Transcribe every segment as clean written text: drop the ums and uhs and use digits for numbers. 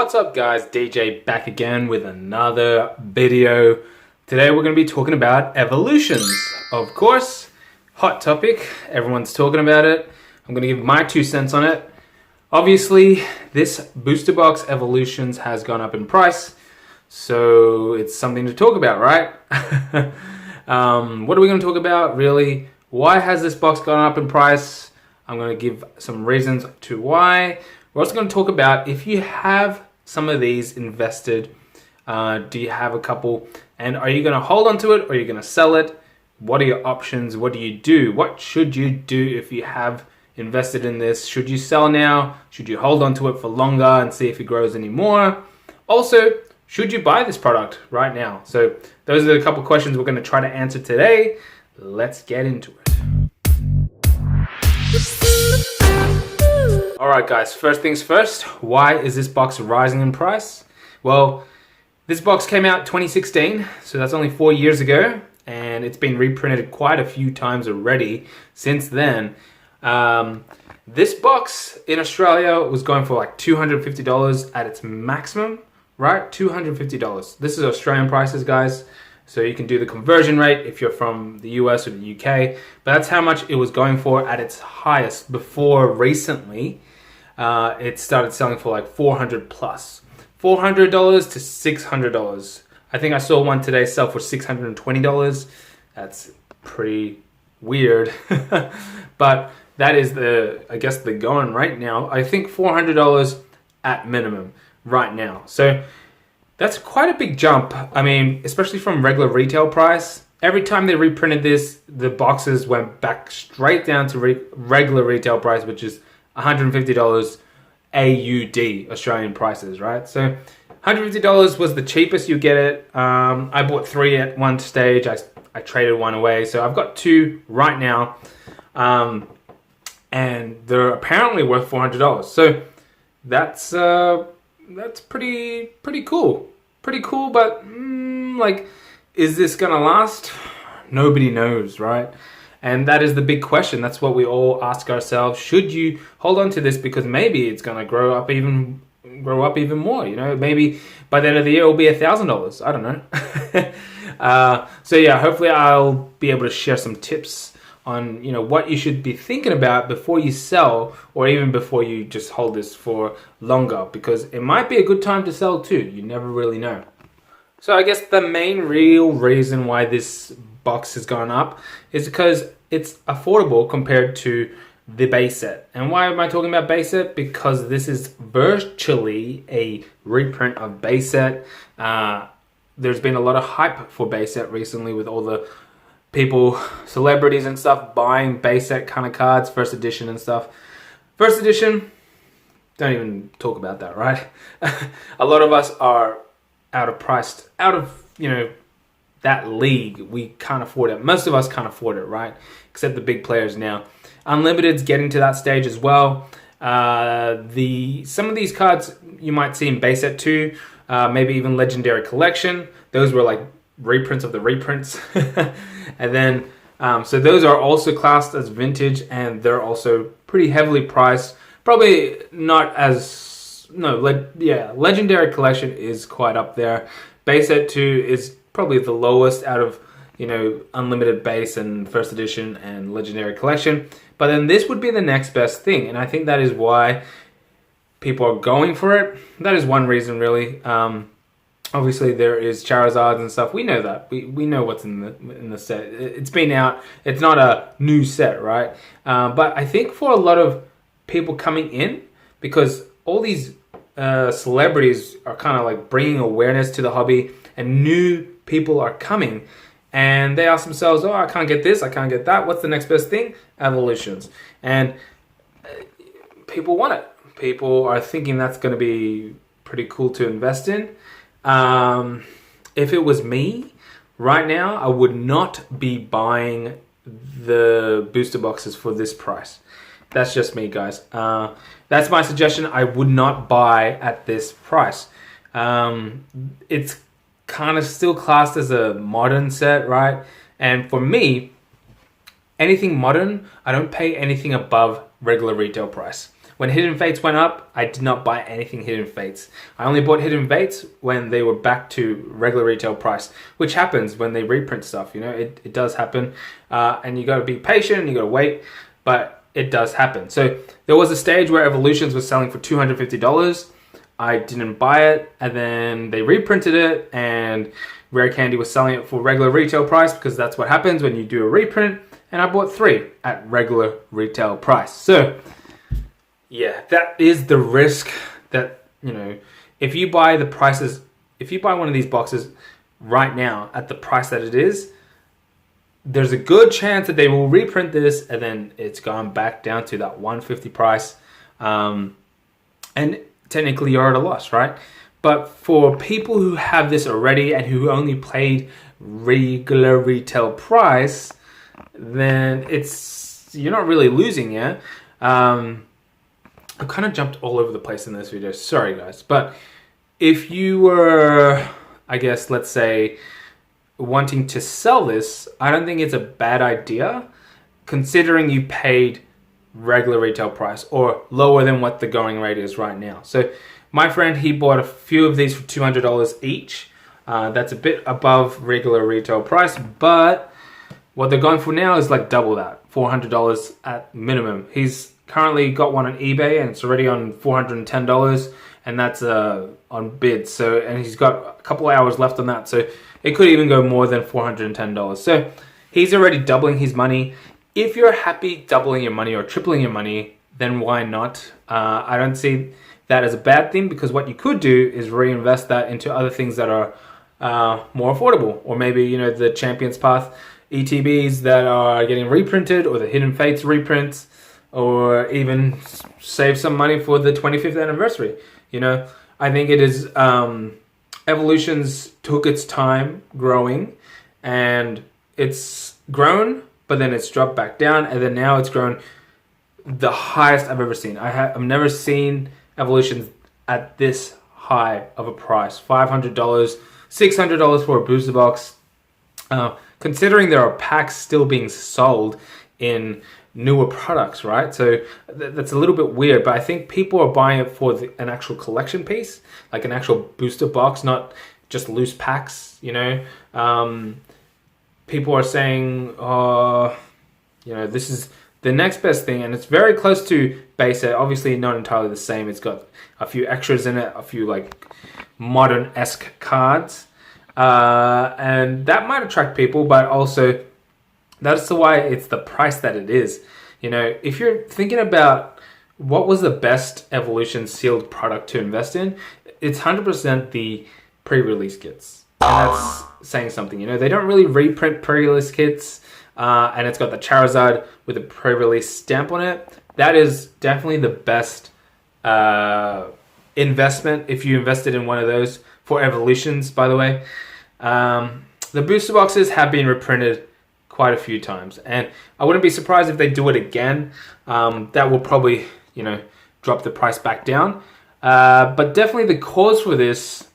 What's up guys, DJ back again with another video. Today we're going to be talking about evolutions. Of course, hot topic, everyone's talking about it. I'm going to give my 2 cents on it. Obviously, this booster box evolutions has gone up in price, so it's something to talk about, right? What are we going to talk about really? Why has this box gone up in price? I'm going to give some reasons to why. We're also going to talk about if you have some of these invested, do you have a couple, and are you going to hold on to it or are you going to sell it? What are your options? What do you do? What should you do if you have invested in this? Should you sell now? Should you hold on to it for longer and see if it grows anymore? Also, should you buy this product right now? So those are a couple questions we're going to try to answer today. Let's get into it. Alright guys, first things first, why is this box rising in price? Well, this box came out 2016, so that's only 4 years ago, and it's been reprinted quite a few times already since then. This box in Australia was going for like $250 at its maximum, right? $250. This is Australian prices, guys. So you can do the conversion rate if you're from the US or the UK, but that's how much it was going for at its highest before recently. It started selling for like $400 plus. $400 to $600. I think I saw one today sell for $620. That's pretty weird. But that is I guess the going right now. I think $400 at minimum right now. So that's quite a big jump. I mean, especially from regular retail price. Every time they reprinted this, the boxes went back straight down to regular retail price, which is $150 AUD, Australian prices, right? So $150 was the cheapest you get it. I bought 3 at one stage. I traded 1 away. So I've got 2 right now. And they're apparently worth $400. So that's pretty cool. Pretty cool, but like, is this gonna last? Nobody knows, right? And that is the big question. That's what we all ask ourselves. Should you hold on to this because maybe it's gonna grow up even more? You know, maybe by the end of the year it'll be $1,000. I don't know. So yeah, hopefully I'll be able to share some tips on, you know, what you should be thinking about before you sell, or even before you just hold this for longer, because it might be a good time to sell too. You never really know. So I guess the main real reason why this box has gone up is because it's affordable compared to the base set. And why am I talking about base set? Because this is virtually a reprint of base set. There's been a lot of hype for base set recently with all the people, celebrities and stuff buying base set kind of cards, first edition and stuff. First edition, don't even talk about that, right? A lot of us are out of, you know, that league. We can't afford it. Most of us can't afford it, right? Except the big players now. Unlimited's getting to that stage as well. Some of these cards you might see in base set 2, maybe even Legendary Collection. Those were like reprints of the reprints. And then so those are also classed as vintage, and they're also pretty heavily priced. Probably not as Legendary Collection is quite up there. Base set 2 is probably the lowest out of, you know, Unlimited base and first edition and Legendary Collection. But then this would be the next best thing, and I think that is why people are going for it. That is one reason, really. Obviously, there is Charizards and stuff. We know that. We know what's in the set. It's been out. It's not a new set, right? But I think for a lot of people coming in, because all these celebrities are kind of like bringing awareness to the hobby, and new people are coming, and they ask themselves, oh, I can't get this, I can't get that. What's the next best thing? Evolutions. And people want it. People are thinking that's going to be pretty cool to invest in. If it was me right now, I would not be buying the booster boxes for this price. That's just me, guys. That's my suggestion. I would not buy at this price. It's kind of still classed as a modern set, right? And for me, anything modern, I don't pay anything above regular retail price. When Hidden Fates went up, I did not buy anything Hidden Fates. I only bought Hidden Fates when they were back to regular retail price, which happens when they reprint stuff. You know, it does happen, and you got to be patient and you got to wait, but it does happen. So there was a stage where Evolutions was selling for $250. I didn't buy it, and then they reprinted it, and Rare Candy was selling it for regular retail price because that's what happens when you do a reprint. And I bought 3 at regular retail price. So yeah, that is the risk that, you know, if you buy one of these boxes right now at the price that it is, there's a good chance that they will reprint this and then it's gone back down to that $150 price. And technically you're at a loss, right? But for people who have this already and who only paid regular retail price, then you're not really losing, yeah? I kind of jumped all over the place in this video. Sorry, guys. But if you were, I guess, let's say, wanting to sell this, I don't think it's a bad idea, considering you paid regular retail price or lower than what the going rate is right now. So my friend, he bought a few of these for $200 each. That's a bit above regular retail price, but what they're going for now is like double that, $400 at minimum. He's currently got one on eBay and it's already on $410, and that's on bid. So, and he's got a couple of hours left on that, so it could even go more than $410. So he's already doubling his money. If you're happy doubling your money or tripling your money, then why not? I don't see that as a bad thing, because what you could do is reinvest that into other things that are more affordable, or maybe, you know, the Champions Path ETBs that are getting reprinted, or the Hidden Fates reprints, or even save some money for the 25th anniversary. You know, I think it is, Evolutions took its time growing, and it's grown, but then it's dropped back down, and then now it's grown the highest I've ever seen. I've never seen Evolutions at this high of a price. $500, $600 for a booster box. Considering there are packs still being sold in newer products, right? So that's a little bit weird, but I think people are buying it for an actual collection piece, like an actual booster box, not just loose packs, you know? People are saying, oh, you know, this is the next best thing, and it's very close to base set. Obviously not entirely the same. It's got a few extras in it, a few like modern-esque cards. And that might attract people, but also that's why it's the price that it is. You know, if you're thinking about what was the best Evolution sealed product to invest in, it's 100% the pre-release kits. And that's saying something. You know, they don't really reprint pre-release kits, and it's got the Charizard with a pre-release stamp on it. That is definitely the best investment if you invested in one of those for Evolutions, by the way. The booster boxes have been reprinted quite a few times, and I wouldn't be surprised if they do it again. That will probably, you know, drop the price back down. But definitely the cause for this,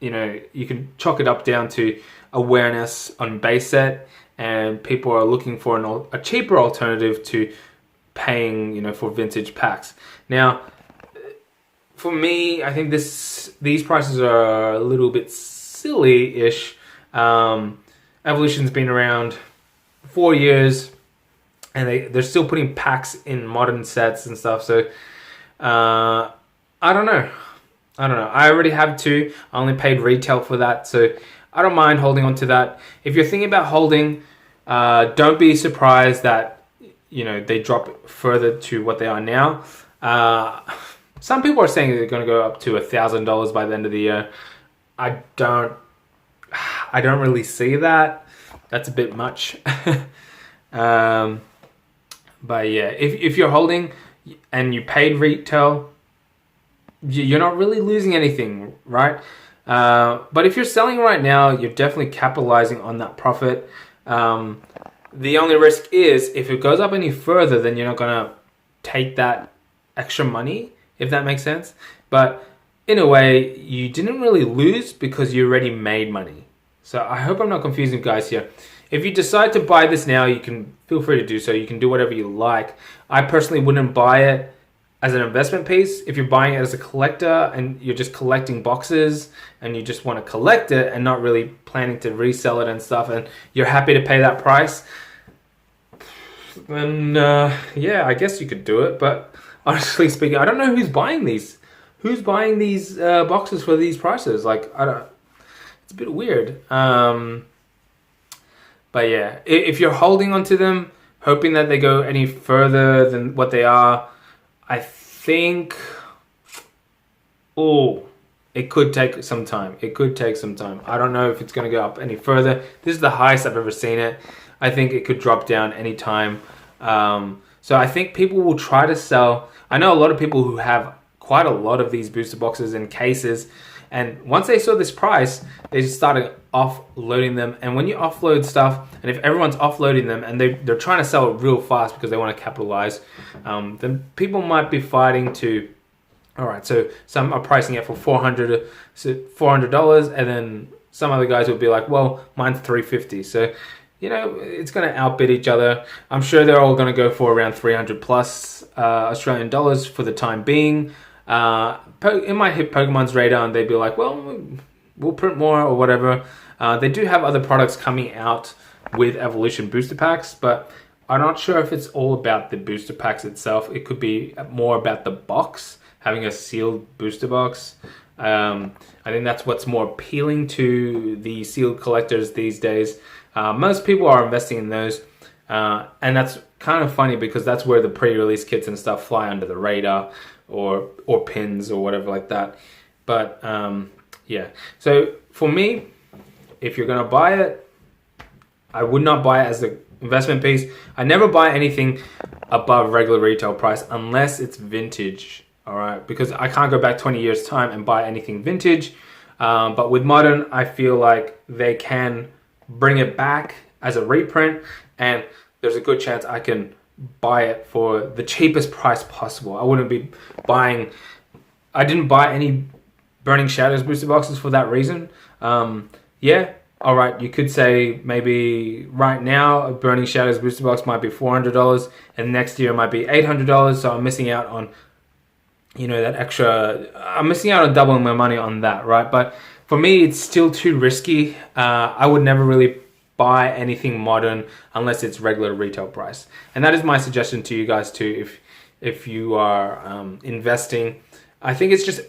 you know, you can chalk it up down to awareness on base set, and people are looking for a cheaper alternative to paying, you know, for vintage packs. Now, for me, I think these prices are a little bit silly-ish. Evolution's been around 4 years, and they're still putting packs in modern sets and stuff. So I don't know. I already have 2. I only paid retail for that, so I don't mind holding on to that. If you're thinking about holding, don't be surprised that, you know, they drop further to what they are now. Some people are saying they're going to go up to $1,000 by the end of the year. I don't really see that. That's a bit much. But yeah, if you're holding and you paid retail, you're not really losing anything, right? But if you're selling right now, you're definitely capitalizing on that profit. The only risk is if it goes up any further, then you're not going to take that extra money, if that makes sense. But in a way, you didn't really lose because you already made money. So I hope I'm not confusing guys here. If you decide to buy this now, you can feel free to do so. You can do whatever you like. I personally wouldn't buy it as an investment piece, if you're buying it as a collector and you're just collecting boxes and you just want to collect it and not really planning to resell it and stuff, and you're happy to pay that price, then yeah, I guess you could do it. But honestly speaking, I don't know who's buying these. Who's buying these boxes for these prices? Like, I don't. It's a bit weird. But yeah, if you're holding onto them, hoping that they go any further than what they are, I think, it could take some time. It could take some time. I don't know if it's going to go up any further. This is the highest I've ever seen it. I think it could drop down any time. So I think people will try to sell. I know a lot of people who have quite a lot of these booster boxes and cases, and once they saw this price, they just started offloading them. And when you offload stuff, and if everyone's offloading them and they're trying to sell it real fast because they want to capitalize, then people might be fighting to, all right, so some are pricing it for $400, and then some other guys will be like, well, mine's $350. So, you know, it's going to outbid each other. I'm sure they're all going to go for around 300 plus Australian dollars for the time being. It might hit Pokemon's radar and they'd be like, well, we'll print more or whatever. They do have other products coming out with Evolution booster packs, but I'm not sure if it's all about the booster packs itself. It could be more about the box, having a sealed booster box. I think that's what's more appealing to the sealed collectors these days. Most people are investing in those, and that's kind of funny because that's where the pre-release kits and stuff fly under the radar, or pins or whatever like that. But yeah, so for me, if you're gonna buy it, I would not buy it as an investment piece. I never buy anything above regular retail price unless it's vintage. All right, because I can't go back 20 years time and buy anything vintage. But with modern, I feel like they can bring it back as a reprint, and there's a good chance I can buy it for the cheapest price possible. I wouldn't be buying. I didn't buy any Burning Shadows booster boxes for that reason. Yeah, all right, you could say maybe right now a Burning Shadows booster box might be $400, and next year it might be $800. So I'm missing out on, you know, that extra. I'm missing out on doubling my money on that, right? But for me, it's still too risky. I would never really buy anything modern unless it's regular retail price. And that is my suggestion to you guys too, if you are investing. I think it's just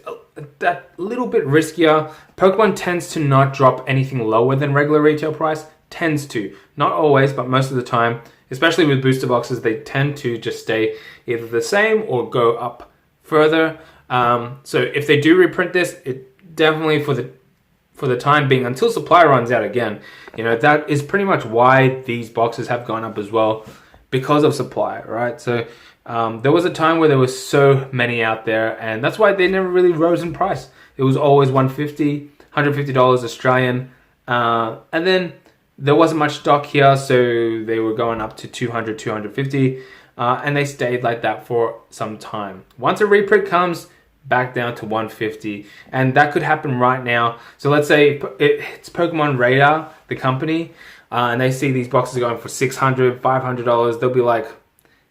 that little bit riskier. Pokemon tends to not drop anything lower than regular retail price. Tends to. Not always, but most of the time, especially with booster boxes, they tend to just stay either the same or go up further. So if they do reprint this, it definitely for the time being, until supply runs out again, you know, that is pretty much why these boxes have gone up as well, because of supply, right? So there was a time where there was so many out there, and that's why they never really rose in price. It was always $150 Australian, and then there wasn't much stock here, so they were going up to 200, 250, and they stayed like that for some time. Once a reprint comes, back down to 150, and that could happen right now. So let's say it's Pokemon Radar, the company, and they see these boxes going for $600, $500. They'll be like,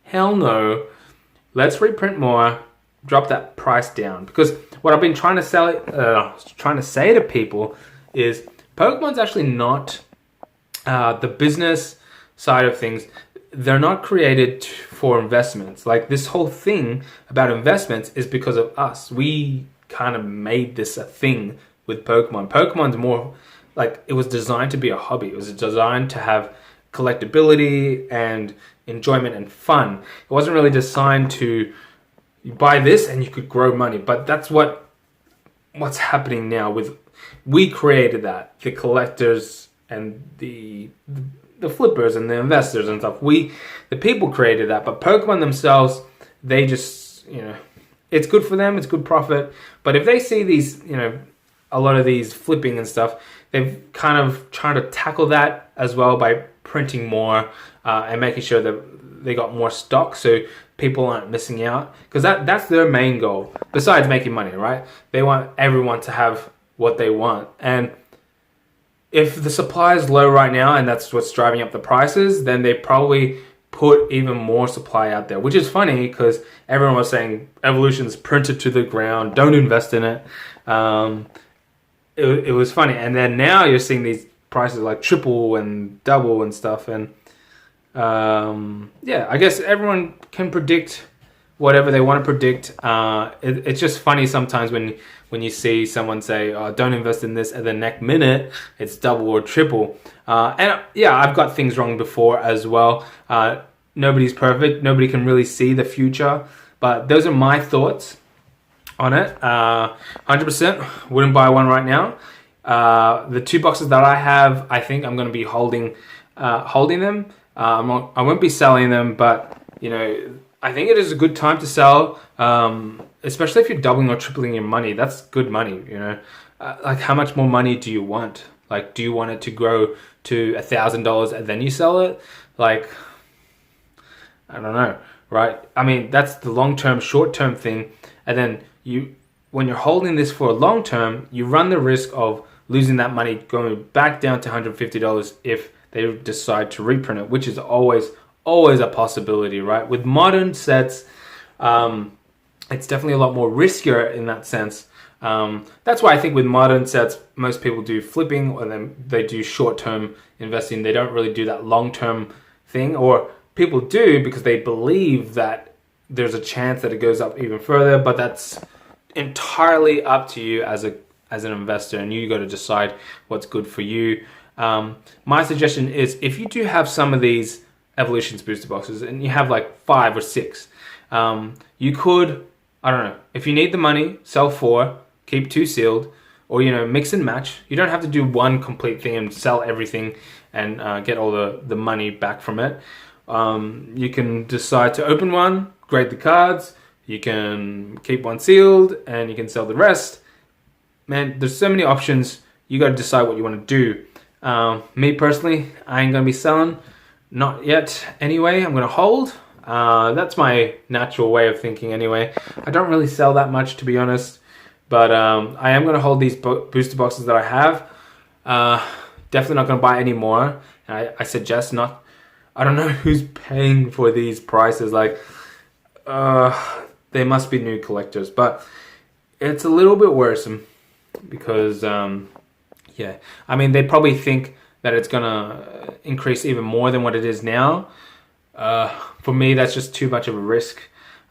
hell no, let's reprint more, drop that price down. Because what I've been trying to say to people is Pokemon's actually not the business side of things. They're not created for investments. Like, this whole thing about investments is because of us. We kind of made this a thing with Pokemon. Pokemon's more like, it was designed to be a hobby. It was designed to have collectability and enjoyment and fun. It wasn't really designed to, you buy this and you could grow money. But that's what's happening now with, we created that, the collectors and the flippers and the investors and stuff. The people created that, but Pokemon themselves, they just, you know, it's good for them, it's good profit. But if they see these, you know, a lot of these flipping and stuff, they've kind of trying to tackle that as well by printing more and making sure that they got more stock so people aren't missing out. Because that's their main goal, besides making money, right? They want everyone to have what they want. And if the supply is low right now and that's what's driving up the prices, then they probably put even more supply out there, which is funny because everyone was saying Evolution's printed to the ground, don't invest in it. It was funny. And then now you're seeing these prices like triple and double and stuff. And yeah, I guess everyone can predict whatever they want to predict. It's just funny sometimes when you see someone say, oh, don't invest in this, and the next minute it's double or triple. And yeah, I've got things wrong before as well. Nobody's perfect. Nobody can really see the future. But those are my thoughts on it. 100% wouldn't buy one right now. The 2 boxes that I have, I think I'm going to be holding them. I won't be selling them, but you know, I think it is a good time to sell, especially if you're doubling or tripling your money. That's good money, you know. Like, how much more money do you want? Like, do you want it to grow to $1,000 and then you sell it? Like, I don't know, right? I mean, that's the long-term, short-term thing. And then when you're holding this for a long term, you run the risk of losing that money going back down to $150 if they decide to reprint it, which is always a possibility, right? With modern sets, it's definitely a lot more riskier in that sense. That's why I think with modern sets, most people do flipping, or then they do short-term investing. They don't really do that long-term thing, or people do because they believe that there's a chance that it goes up even further, but that's entirely up to you as an investor, and you got to decide what's good for you. My suggestion is, if you do have some of these Evolutions booster boxes and you have like 5 or 6, you could, I don't know, if you need the money, sell 4, keep 2 sealed, or, you know, mix and match. You don't have to do one complete thing and sell everything and get all the money back from it. You can decide to open one, grade the cards, you can keep one sealed, and you can sell the rest. Man, there's so many options. You got to decide what you want to do. Me personally, I ain't gonna be selling, not yet anyway. I'm gonna hold. That's my natural way of thinking anyway. I don't really sell that much, to be honest, but I am gonna hold these booster boxes that I have. Definitely not gonna buy any more. I suggest not. I don't know who's paying for these prices. Like, they must be new collectors, but it's a little bit worrisome because, yeah, I mean, they probably think that it's gonna increase even more than what it is now. For me, that's just too much of a risk.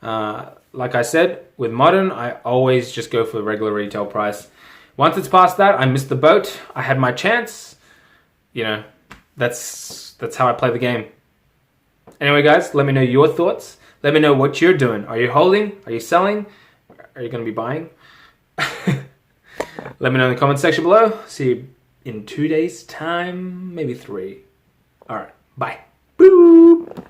Like I said, with modern, I always just go for the regular retail price. Once it's past that, I missed the boat. I had my chance. You know, that's how I play the game. Anyway, guys, let me know your thoughts. Let me know what you're doing. Are you holding? Are you selling? Are you going to be buying? Let me know in the comment section below. See you in 2 days' time, maybe 3. All right, bye. Boop.